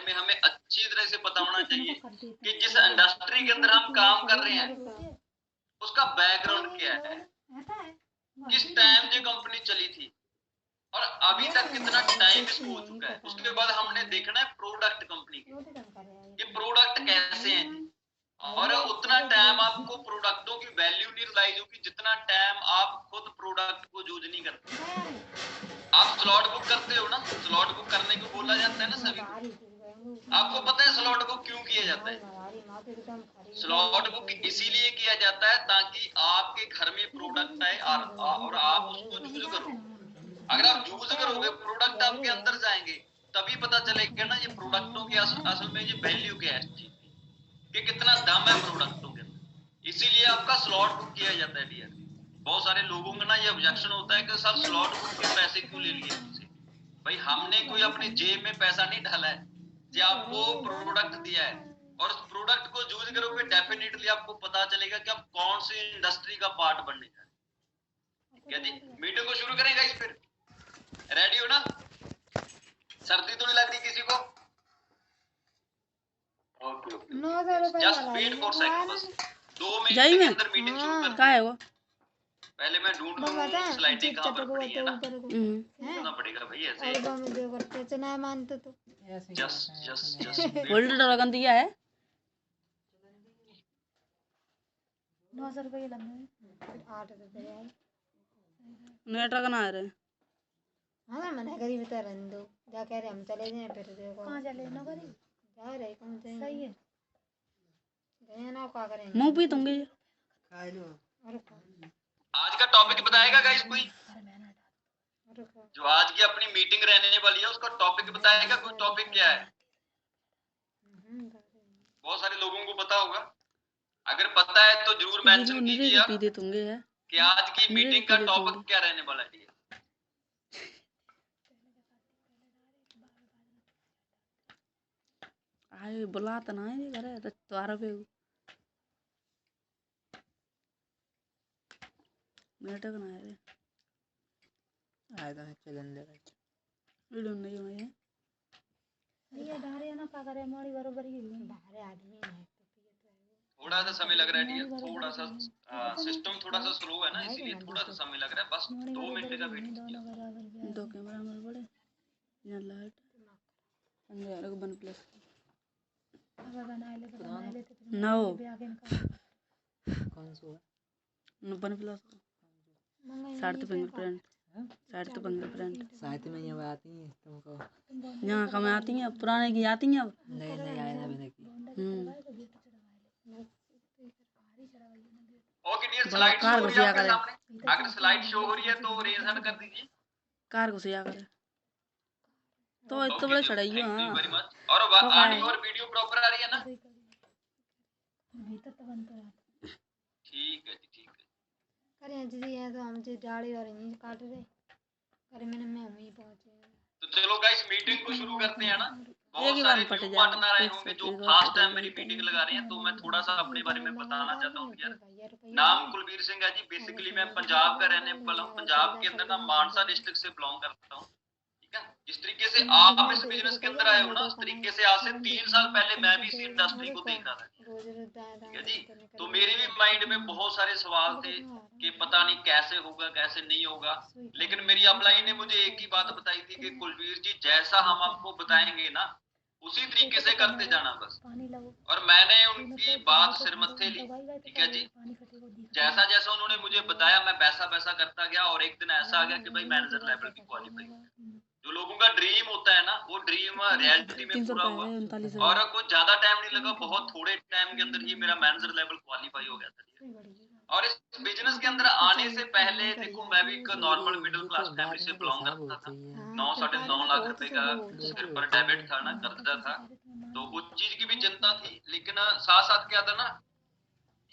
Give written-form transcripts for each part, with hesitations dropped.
में हमें अच्छी तरह से पता होना चाहिए कि जिस इंडस्ट्री के अंदर हम काम कर रहे हैं उसका बैकग्राउंड क्या है, किस टाइम ये कंपनी चली थी और अभी तक कितना टाइम इसको हो चुका है। उसके बाद हमने देखना है प्रोडक्ट कंपनी के, ये प्रोडक्ट कैसे हैं और उतना टाइम आपको प्रोडक्टों की वैल्यू नहीं रियलाइज होगी जितना टाइम आप खुद प्रोडक्ट को यूज नहीं करते। आप स्लॉट बुक करते हो ना, स्लॉट बुक करने को बोला जाता है ना सभी को। आपको पता है स्लॉट बुक क्यों किया जाता है? स्लॉट बुक इसीलिए किया जाता है ताकि आपके घर में प्रोडक्ट आए और आप उसको यूज करो। अगर आप यूज करोगे प्रोडक्ट आपके अंदर जाएंगे तभी पता चलेगा ना ये प्रोडक्टों की असल में ये वैल्यू क्या है कि कितना दम है प्रोडक्टों के अंदर। इसीलिए आपका स्लॉट बुक किया जाता है डियर। बहुत सारे लोगों का ना ये ऑब्जेक्शन होता है कि सर स्लॉट बुक के पैसे क्यों ले लिए हमसे? भाई हमने कोई अपनी जेब में पैसा नहीं डाला है, जो आपको प्रोडक्ट दिया है और उस प्रोडक्ट को यूज करोगे डेफिनेटली आपको पता चलेगा कि आप कौन सी इंडस्ट्री का पार्ट बनने जा रहे हैं। क्या जी मीटिंग को शुरू करेंगे इस पर? रेडी हो ना? सर्दी तो नहीं लगती किसी को? जस्ट वेट फॉर सेकंड, बस 2 मिनट के अंदर मीटिंग शुरू कर। क्या है वो? पहले मैं ढूंढ लूं स्लाइडें कहां पर पड़ी है ना, ढूंढना पड़ेगा भाई ऐसे। जस्ट होल्डर ड्रैगन दिया है 900 रुपये लगे 8 रुपये नया ड्रैगन आ रहे। हाँ मैंने गरीब तो रहने दो, क्या कह रहे हम चले जाएं फिर देखो कहाँ चले ना करें जा रहे कौन से सही है गए ना क्या करेंगे मुंह पी दूंगी। आज का टॉपिक बताएगा गाइस कोई? जो आज की अपनी मीटिंग रहने वाली है उसका टॉपिक बताएगा कोई? टॉपिक क्या है? बहुत सारे लोगों को पता होगा, अगर पता है तो जरूर मेंशन कीजिए कि आज की मीटिंग का टॉपिक क्या रहने वाला है। आए बुला तो ना है करे त्योहार पे मेटा ना है आएगा चलन दे वीडियो नहीं होना है ये धारे ना का करे मोड़ी बरोबर ही धारे आदमी है थोड़ा सा समय लग रहा है डियर, थोड़ा सा सिस्टम थोड़ा सा स्लो है ना इसीलिए थोड़ा सा समय लग रहा है। बस 2 मिनट का वेट कीजिए। दो कैमरा हमारे बड़े यहाँ लाइट अंदर को बन प्लस अब बना ले तो नो कौन सा नो बन प्लस साइड तो फिंगरप्रिंट साइड तो फिंगरप्रिंट साथ में ये आती है तुमको यहाँ कम आती हैं पुराने की आती हैं अब नहीं नहीं आए ना मैंने की ओके डियर स्लाइड शो हो रही है आपके सामने। अगर स्लाइड शो हो रही है तो रेज हैंड कर दीजिए। कार को सिया करे तो इतना बड़ा चढ़ाई है। Thank you very much. और ऑडियो और वीडियो प्रॉपर आ रही है ना? भीतर तो बनता है ठीक है जी ठीक है। करें जी है तो हम जी दाढ़ी और नहीं काट रहे करे मैंने मैं वहीं पहुंचे। तो चलो गाइस मीटिंग को शुरू करते हैं ना। बहुत सारे न्यू पार्टनर आए होंगे जो फर्स्ट टाइम मेरी मीटिंग लगा रहे हैं, तो मैं थोड़ा सा अपने बारे में बताना चाहता हूँ यार। नाम कुलबीर सिंह है जी। बेसिकली मैं पंजाब का रहने वाला हूँ। पंजाब के अंदर ना मानसा डिस्ट्रिक्ट से बिलोंग करता हूँ। ठीक है, जिस तरीके से आप इस बिजनेस के अंदर आए हो ना, उस तरीके से आज से 3 साल पहले मैं भी इसी इंडस्ट्री को देख रहा था। ठीक है जी, तो मेरे भी माइंड में बहुत सारे सवाल थे कि पता नहीं कैसे होगा कैसे नहीं होगा, लेकिन मेरी अपलाइन ने मुझे एक ही बात बताई थी कि कुलवीर जी जैसा हम आपको बताएंगे ना उसी तरीके से करते जाना बस। और मैंने उनकी बात सिर मत्थे ली। ठीक है जी, जैसा जैसा उन्होंने मुझे बताया मैं वैसा वैसा करता गया और एक दिन ऐसा आ गया कि भाई मैनेजर लेवल की क्वालिफाई। जो लोगों का ड्रीम होता है ना वो ड्रीम रियलिटी में पूरा हुआ और कुछ ज्यादा टाइम नहीं लगा, बहुत थोड़े टाइम के अंदर ही मेरा मैनेजर लेवल क्वालिफाई हो गया था। और इस बिजनेस के अंदर आने से पहले देखो मैं भी एक नॉर्मल मिडिल क्लास फैमिली से बिलोंग करता था। 9-9.5 लाख रुपए का सिर पर डेबिट था ना, कर्जा था, तो उस चीज की भी चिंता थी। लेकिन साथ साथ क्या था ना,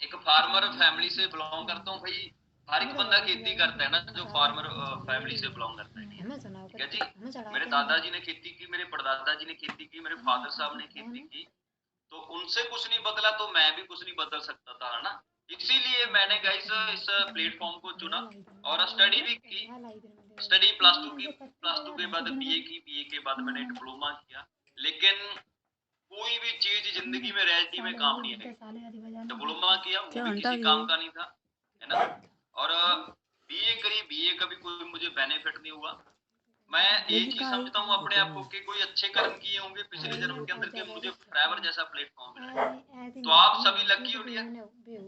एक फार्मर फैमिली से बिलोंग करता हूँ भाई। हर एक बंदा खेती करता है ना जो फार्मर फैमिली से बिलोंग करता है। ठीक है जी, मेरे दादाजी ने खेती की, मेरे परदादा जी ने खेती की, मेरे फादर साहब ने खेती की, तो उनसे कुछ नहीं बदला तो मैं भी कुछ नहीं बदल सकता था, है ना। इसीलिए मैंने गाइस इस प्लेटफॉर्म को चुना और स्टडी भी की। स्टडी +2 की, +2 के बाद बीए की, बीए के बाद मैंने डिप्लोमा किया। लेकिन भी चीज जिंदगी में रियलिटी में काम नहीं है। डिप्लोमा किया वो क्या भी घंटा किसी की काम है? का नहीं था, है ना। और बीए करी, बीए का भी कोई मुझे बेनिफिट नहीं हुआ। मैं एक ही समझता हूँ अपने आप को कि कोई अच्छे कर्म किए होंगे पिछले जन्म के अंदर कि मुझे फॉरएवर जैसा प्लेटफॉर्म मिला। तो आप सभी लकी हो डियर,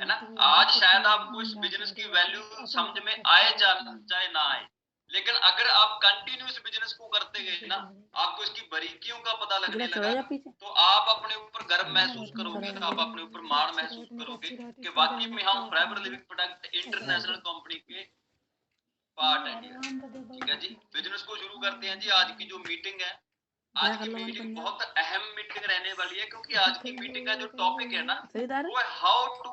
है ना। आज शायद आपको इस बिजनेस की वैल्यू समझ में आए चाहे ना आए, लेकिन अगर आप कंटिन्यू इस बिजनेस को करते गए ना, आपको इसकी बारीकियों का पता लगने गिला लगा, चढ़ा जा पीछे। तो आप अपने ऊपर गर्व महसूस करोगे, आप अपने ऊपर मान महसूस करोगे कि वाकई में हम forever living product international company के पार्ट है डियर। ठीक है जी, बिजनेस को शुरू करते हैं जी। आज की जो मीटिंग है, आज की मीटिंग बहुत अहम मीटिंग रहने वाली है, क्योंकि आज की मीटिंग का जो टॉपिक है ना, सही दार वो है how to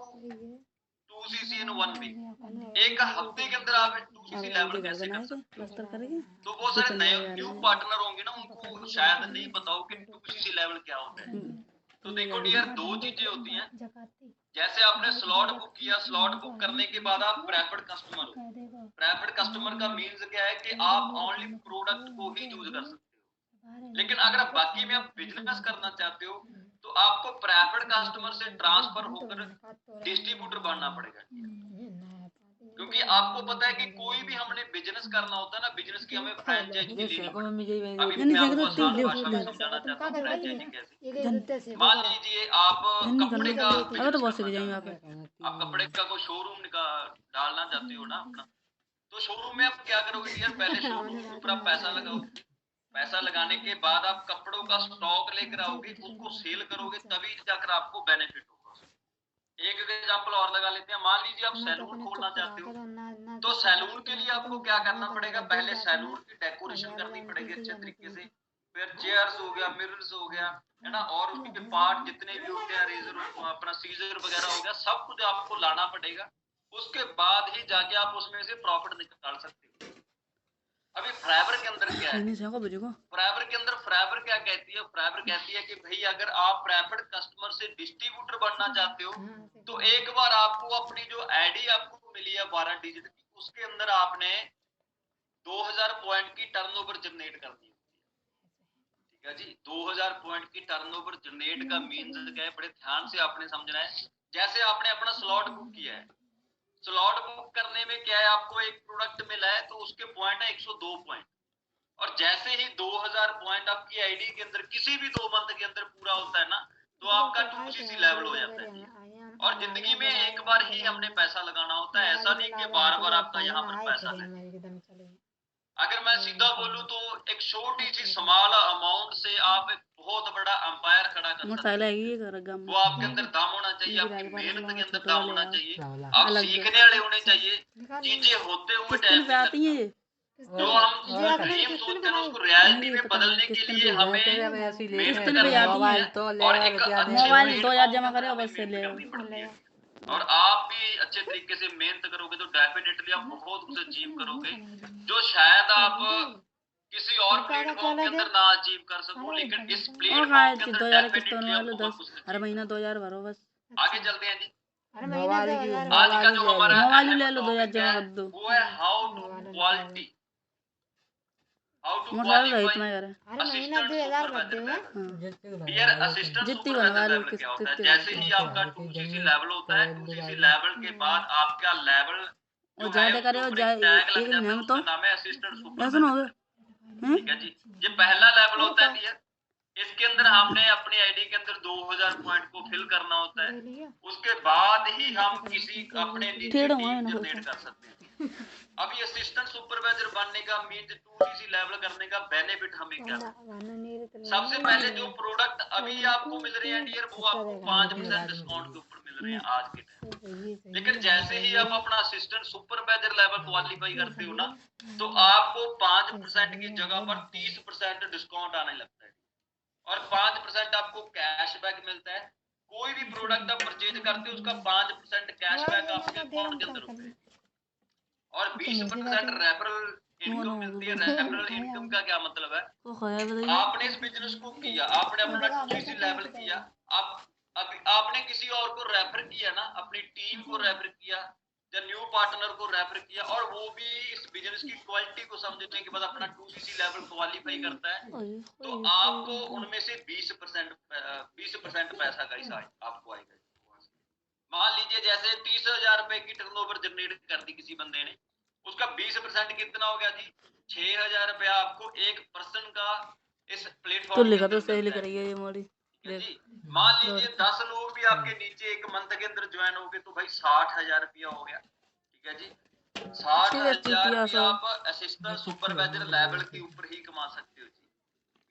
2cc in 1 week. एक हफ्ते के अंदर आप 2cc लेवल कैसे कर सकते हो। प्लास्टर करेंगे। तो बहुत सारे नए न्यू पार्टनर होंगे ना, उनको शायद नहीं पता हो कि 2cc लेवल क्या होता है। तो देखो डियर, दो चीजें होती हैं। जैसे आपने स्लॉट बुक किया, स्लॉट बुक करने के बाद आप प्रेफर्ड कस्टमर हो। प्रेफर्ड कस्टमर का मीन्स क्या है कि आप ओनली प्रोडक्ट को ही यूज कर सकते हो। लेकिन अगर आप बाकी में आप बिजनेस करना चाहते हो, तो आपको प्रेफर्ड कस्टमर से ट्रांसफर होकर डिस्ट्रीब्यूटर बनना पड़ेगा। क्योंकि आपको पता है कि कोई भी हमने बिजनेस करना होता है ना, बिजनेस की हमें फ्रेंचाइजी ये लेनी शेको पड़ती मम्मी है। जी अभी नहीं मैं आपको जाएगा तो आसान ले भाषा में ले समझाना चाहता हूँ फ्रेंचाइजी कैसे। ये मान लीजिए आप नहीं कपड़े का अगर तो बिजनेस बहुत सीख करना जाएंगे चाहते यहाँ हो, पे। आप कपड़े का कोई शोरूम डालना चाहते हो ना अपना, तो शोरूम में आप क्या करोगे डियर, पहले शोरूम के ऊपर आप पैसा लगाओगे। पैसा लगाने के बाद आप कपड़ों का स्टॉक लेकर आओगे, उसको सेल करोगे, तभी जाकर आपको बेनिफिट होगा। एक एग्जांपल और लगा लेते हैं। मान लीजिए आप सैलून खोलना चाहते हो, तो सैलून के लिए आपको क्या करना पड़ेगा, पहले सैलून की डेकोरेशन करनी पड़ेगी अच्छे तरीके से। फिर चेयर्स हो गया, मिरर्स हो गया, है ना, और उसके पार्ट जितने भी होते हैं, रेजर, अपना सीजर वगैरह हो गया, सब कुछ आपको लाना पड़ेगा। उसके बाद ही जाके आप उसमें से प्रॉफिट निकाल सकते हो। अभी फॉरएवर के अंदर क्या है, नहीं जाएगा बजेगा। फॉरएवर के अंदर फॉरएवर क्या कहती है, फॉरएवर कहती है कि भाई अगर आप प्रेफर्ड कस्टमर से डिस्ट्रीब्यूटर बनना चाहते हो, तो एक बार आपको अपनी जो आईडी आपको मिली है 12 डिजिट की, उसके अंदर आपने 2000 पॉइंट की टर्नओवर जनरेट करनी है। ठीक है जी, 2000 पॉइंट की टर्नओवर जनरेट का मीन्स क्या है, बड़े ध्यान से आपने समझना है। जैसे आपने अपना स्लॉट बुक किया है, स्लॉट बुक करने में क्या है, आपको एक प्रोडक्ट मिला है, तो उसके पॉइंट है 102 पॉइंट। और जैसे ही 2000 पॉइंट आपकी आईडी के अंदर किसी भी 2 मंथ के अंदर पूरा होता है ना, तो आपका 2cc लेवल हो जाता है। और जिंदगी में एक बार ही हमने पैसा लगाना होता है, ऐसा नहीं कि बार बार आपका यहाँ पर पैसा लगे। अगर मैं सीधा बोलूं तो एक छोटी सी स्मॉल अमाउंट से आप एक बहुत बड़ा अंपायर खड़ा कर सकते हैं। वो आपके अंदर दम होना चाहिए, आपकी मेहनत के अंदर दम होना चाहिए, आप सीखने वाले होने चाहिए, चीजें होते हुए टाइम पे आती हैं ये। जो हम ड्रीम सोचते हैं उसको रियलिटी में बदलने के लिए हमें मेहनत करनी होती है, और एक अच्छे मोबाइल 2000 जमा प्लेटफॉर्म करे पे बस से हमें ले। मेहनत करनी पड़ती है। और आप भी अच्छे तरीके से मेहनत करोगे तो डेफिनेटली आप बहुत कुछ अचीव करोगे, जो शायद आप किसी और प्लेटफॉर्म के अंदर ना अचीव कर सको, लेकिन इस प्लेटफॉर्म के अंदर 2000 किस्त डेफिनेटली बनवा आप लो, बहुत 10 कुछ हर achieve महीना 2000 भरो बस। आगे चलते हैं जी। मोबाइल आज का जो हमारा मोबाइल ले लो, 2000 जमा कर दो। वो है how to quality, how to motorcycle रही क्वालिफाई तुम्हारे घर है। Assistant supervisor level. Dear assistant जितनी बनवा सुपरवाइजर लो लेवल क्या होता है, किस्त जैसे ही आपका 2cc लेवल होता है, 2cc लेवल के बाद आपका लेवल और जो है ज्यादा करे उसके और ऊपर एक टैग लग एक जाता है, महीने में तो उसका नाम है असिस्टेंट ऐसा ना हो सुपरवाइजर। ठीक है जी, ये पहला लेवल होता है डियर। इसके अंदर हमने अपनी आईडी के अंदर 2000 पॉइंट को फिल करना होता है, उसके बाद ही हम किसी अपने नीचे टीम जनरेट कर सकते हैं। अभी असिस्टेंट सुपरवाइजर बनने का मीन्स 2cc लेवल करने का बेनिफिट हमें क्या है। सबसे पहले जो प्रोडक्ट अभी आपको मिल रहे हैं डियर, वो आपको 5% डिस्काउंट के ऊपर मिल रहे हैं आज के टाइम। लेकिन जैसे ही आप अपना असिस्टेंट सुपरवाइजर लेवल क्वालिफाई करते हो ना, तो आपको 5% की जगह पर 30% डिस्काउंट आने लगता है, और 5% आपको कैशबैक मिलता है। कोई भी प्रोडक्ट आप परचेज करते हो, उसका 5% कैशबैक आपके अकाउंट के अंदर होता है, और 20% रेफरल इनकम मिलती है। रेफरल इनकम का क्या मतलब है, आपने इस बिजनेस को किया, आपने अपना 2cc लेवल किया, आप अभी आपने किसी और को रेफर किया ना, अपनी टीम को रेफर किया, या न्यू पार्टनर को रेफर किया, और वो भी इस बिजनेस की क्वालिटी को समझने के बाद अपना 2cc लेवल क्वालिफाई करता है, तो आपको उनमें से 20% पैसा गाइस आपको आएगा। मान लीजिए जैसे 30,000 रुपए की टर्नओवर जनरेट कर दी किसी बंदे ने, उसका 20% कितना हो गया जी? 6,000 रुपया आपको एक पर्सन का इस तो प्लेटफॉर्म लिखा तो सही लिख रही है ये मोड़ी जी। मान लीजिए 10 लोग भी आपके नीचे एक मंथ के अंदर ज्वाइन हो गए, तो भाई 60,000 रुपया हो गया। ठीक है जी, 60,000 रुपया आप असिस्टेंट सुपरवाइजर लेवल के ऊपर ही कमा सकते हो जी।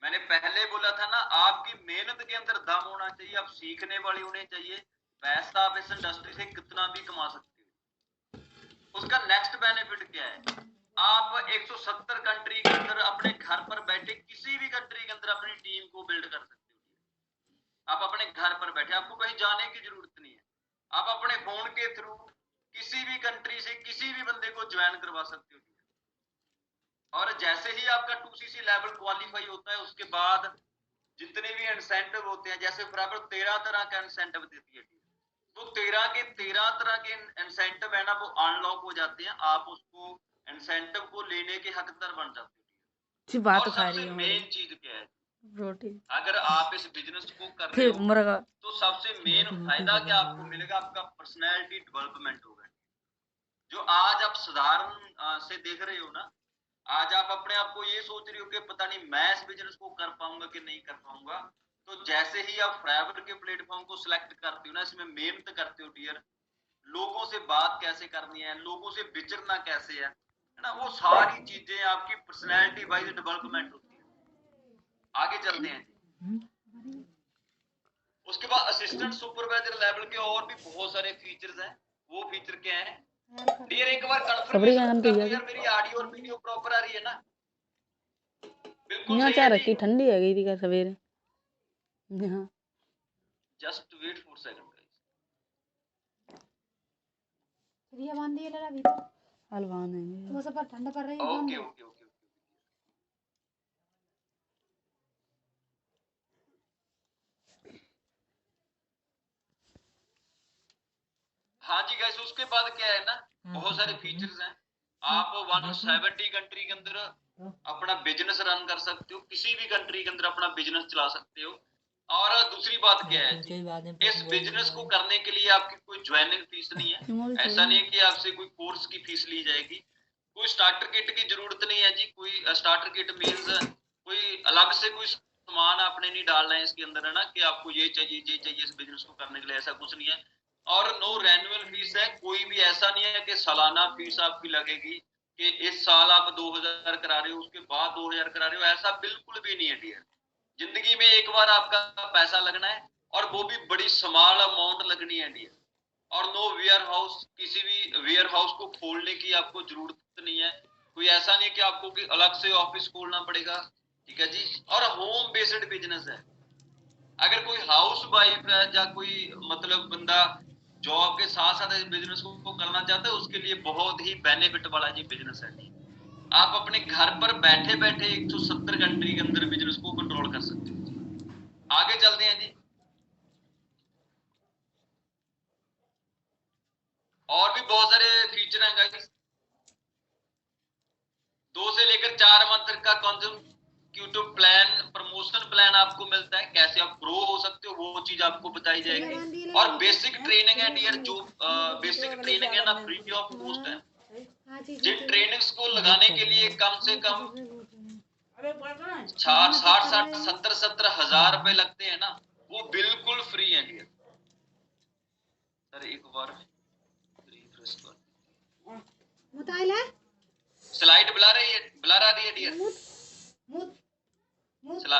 मैंने पहले बोला था ना, आपकी मेहनत के अंदर दम होना चाहिए, आप सीखने वाले होने चाहिए। पैसा आप इस इंडस्ट्री से कितना भी कमा सकते हो। उसका नेक्स्ट बेनिफिट क्या है? आप 170 कंट्री के अंदर अपने घर पर बैठे किसी भी कंट्री के अंदर अपनी टीम को बिल्ड कर सकते हो। आप अपने घर पर बैठे, आपको कहीं जाने की जरूरत नहीं है, आप अपने फोन के थ्रू किसी भी कंट्री से किसी भी बंदे को ज्वाइन करवा सकते हो। और जैसे ही आपका 2cc लेवल क्वालिफाई होता है, उसके बाद जितने भी इंसेंटिव होते हैं, जैसे बराबर 13 तरह का इंसेंटिव देती है, तो 13 के 13 तरह के इंसेंटिव है ना, वो अनलॉक हो जाते हैं। आप उसको इंसेंटिव को लेने के हकदार बन जाते हो। बात और खा रही सबसे है मेन चीज क्या है? रोटी। अगर आप इस बिजनेस को कर रहे हो, मुर्गा, तो सबसे मेन फायदा क्या आपको मिलेगा? आपका पर्सनैलिटी डेवलपमेंट होगा। जो आज आप साधारण से देख रहे हो ना, आज आप अपने आप को ये सोच रहे हो कि पता नहीं मैं इस बिजनेस को कर पाऊंगा कि नहीं कर पाऊंगा, तो जैसे ही आप फाइवर के प्लेटफॉर्म को सिलेक्ट करते हो ना, इसमें मेहनत करते हो डियर, लोगों से बात कैसे करनी है, लोगों से विचरना कैसे है ना, वो सारी चीजें आपकी पर्सनैलिटी वाइज डेवलपमेंट होती है। आगे चलते हैं। उसके बाद असिस्टेंट सुपरवाइजर लेवल के और भी बहुत सारे फीचर्स हैं। वो फीचर क्या है डियर? एक बार कंफर्मेशन कर लो यार, मेरी ऑडियो और वीडियो प्रॉपर आ रही है ना? बिल्कुल सही है जी। ठंडी है गई थी क्या सवेरे? हाँ, just wait for second guys. ये बांध दिए लड़ा भीतर हलवा नहीं वो सब पर ठंडा पड़ रही है। Okay okay okay. हाँ जी गाइस, उसके बाद क्या है ना, बहुत सारे फीचर्स हैं। आप 170 कंट्री के अंदर अपना बिजनेस रन कर सकते हो, किसी भी कंट्री के अंदर अपना बिजनेस चला सकते हो। और दूसरी बात क्या है जी, इस बिजनेस को करने के लिए आपकी कोई ज्वाइनिंग फीस नहीं है। ऐसा नहीं है कि आपसे कोई कोर्स की फीस ली जाएगी, कोई स्टार्टर किट की जरूरत नहीं है जी। कोई स्टार्टर किट मीन्स कोई अलग से कोई सामान आपने नहीं डालना है इसके अंदर, है ना, कि आपको ये चाहिए इस बिजनेस को करने के लिए, ऐसा कुछ नहीं है। और नो रेन्युअल फीस है, कोई भी ऐसा नहीं है कि सालाना फीस आपकी लगेगी कि इस साल आप 2000 करा रहे हो उसके बाद 2000 करा रहे हो, ऐसा बिल्कुल भी नहीं है डियर। जिंदगी में एक बार आपका पैसा लगना है, और वो भी बड़ी स्मॉल अमाउंट लगनी है डियर। और नो वेयर हाउस, किसी भी वेयर हाउस को खोलने की आपको जरूरत नहीं है। कोई ऐसा नहीं कि आपको कि अलग से ऑफिस खोलना पड़ेगा। ठीक है जी, और होम बेस्ड बिजनेस है। अगर कोई हाउस वाइफ है या कोई मतलब बंदा जॉब के साथ साथ इस बिजनेस को करना चाहता है, उसके लिए बहुत ही बेनिफिट वाला ये बिजनेस है। आप अपने घर पर बैठे बैठे 170 कंट्री के अंदर बिजनेस को कंट्रोल कर सकते हो। आगे चलते हैं जी। और भी बहुत सारे फीचर हैं गाइस। 2 से लेकर 4 मंथ का कंज्यूमटिव प्लान, प्रमोशन प्लान आपको मिलता है। कैसे आप ग्रो हो सकते हो वो चीज आपको बताई जाएगी। और बेसिक ट्रेनिंग है डियर, जो बेसिक ट्रेनिंग है ना, फ्री ऑफ कॉस्ट है। जिन ट्रेनिंग्स को लगाने के लिए कम से कम 60-70 हजार रुपए लगते हैं ना, वो बिल्कुल फ्री है डियर। सर एक बार रिफ्रेश कर, स्लाइड ब्लर आ रही है डियर,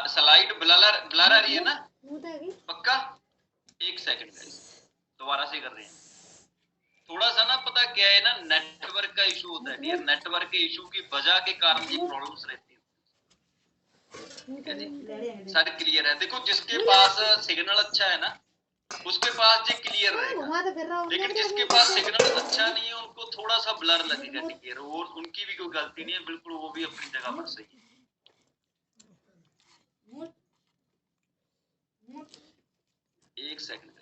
स्लाइड ब्लर आ रही है ना? पक्का? एक सेकंड गाइस, दोबारा से कर रहे हैं। थोड़ा सा ना पता क्या है ना, नेटवर्क का इशू होता है डियर। नेटवर्क के इशू की वजह के कारण ये प्रॉब्लम्स रहती है। ठीक है जी, सर क्लियर है। देखो जिसके पास सिग्नल अच्छा है ना, उसके पास ये क्लियर रहेगा, लेकिन जिसके पास सिग्नल अच्छा नहीं है उनको थोड़ा सा ब्लर लगेगा डियर। और उनकी भी कोई गलती नहीं है, बिल्कुल वो भी अपनी जगह पर सही है। एक सेकंड।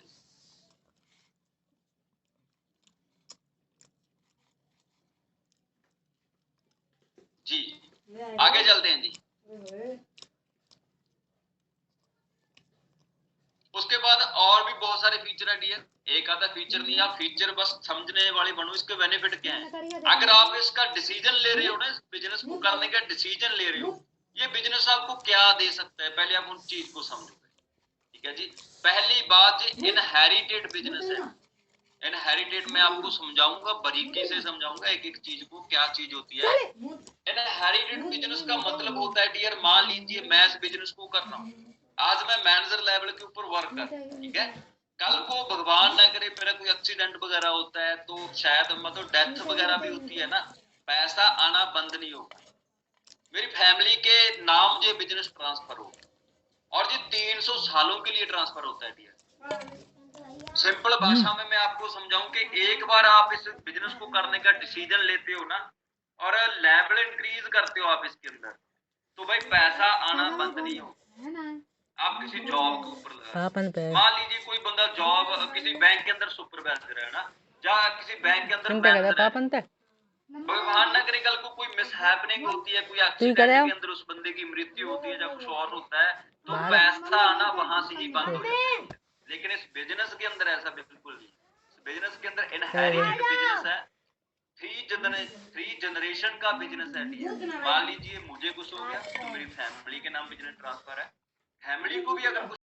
बहुत सारे फीचर है डियर, एक आधा फीचर नहीं, आप फीचर बस समझने वाले बनो। इसके बेनिफिट क्या है? अगर आप इसका डिसीजन ले रहे हो ना, इस बिजनेस को करने का डिसीजन ले रहे हो, ये बिजनेस आपको क्या दे सकता है, पहले आप उन चीज को समझो। ठीक है जी। पहली बात, ये इनहेरिटेड बिजनेस है। इनहेरिटेड मैं आपको समझाऊंगा, बारीकी से समझाऊंगा एक एक चीज को, क्या चीज होती है। इनहेरिटेड बिजनेस का मतलब होता है डियर, मान लीजिए मैं इस बिजनेस को कर रहा हूँ, आज मैं मैनेजर लेवल के ऊपर वर्क कर, ठीक है, कल को भगवान ना करे मेरा कोई एक्सीडेंट वगैरह होता है तो शायद मतलब डेथ वगैरह भी होती है ना, पैसा आना बंद नहीं होगा, मेरी फैमिली के नाम ये बिजनेस ट्रांसफर होगा, और ये 300 सालों के लिए ट्रांसफर होता है डियर। सिंपल भाषा में मैं आपको समझाऊं कि एक बार आप इस बिजनेस को करने का डिसीजन लेते हो ना, और लेवल इंक्रीज करते हो आप इसके अंदर, तो भाई पैसा आना बंद नहीं होगा। आप किसी जॉब के ऊपर लगा, मान लीजिए कोई बंदा जॉब किसी बैंक के अंदर सुपरवाइजर है ना, या किसी बैंक के अंदर मैनेजर है, भगवान ना करे कल को कोई मिसहैपनिंग होती है, कोई एक्सीडेंट के अंदर उस बंदे की मृत्यु होती है या कुछ और होता है, तो पैसा आना वहां से ही बंद हो जाता है। लेकिन इस बिजनेस के अंदर ऐसा बिल्कुल नहीं। इस बिजनेस के अंदर इनहेरिटेड बिजनेस है, थ्री जनरेशन का बिजनेस है। मान लीजिए मुझे कुछ हो गया तो मेरी फैमिली के नाम बिजनेस ट्रांसफर है, फैमिली को भी अगर कुछ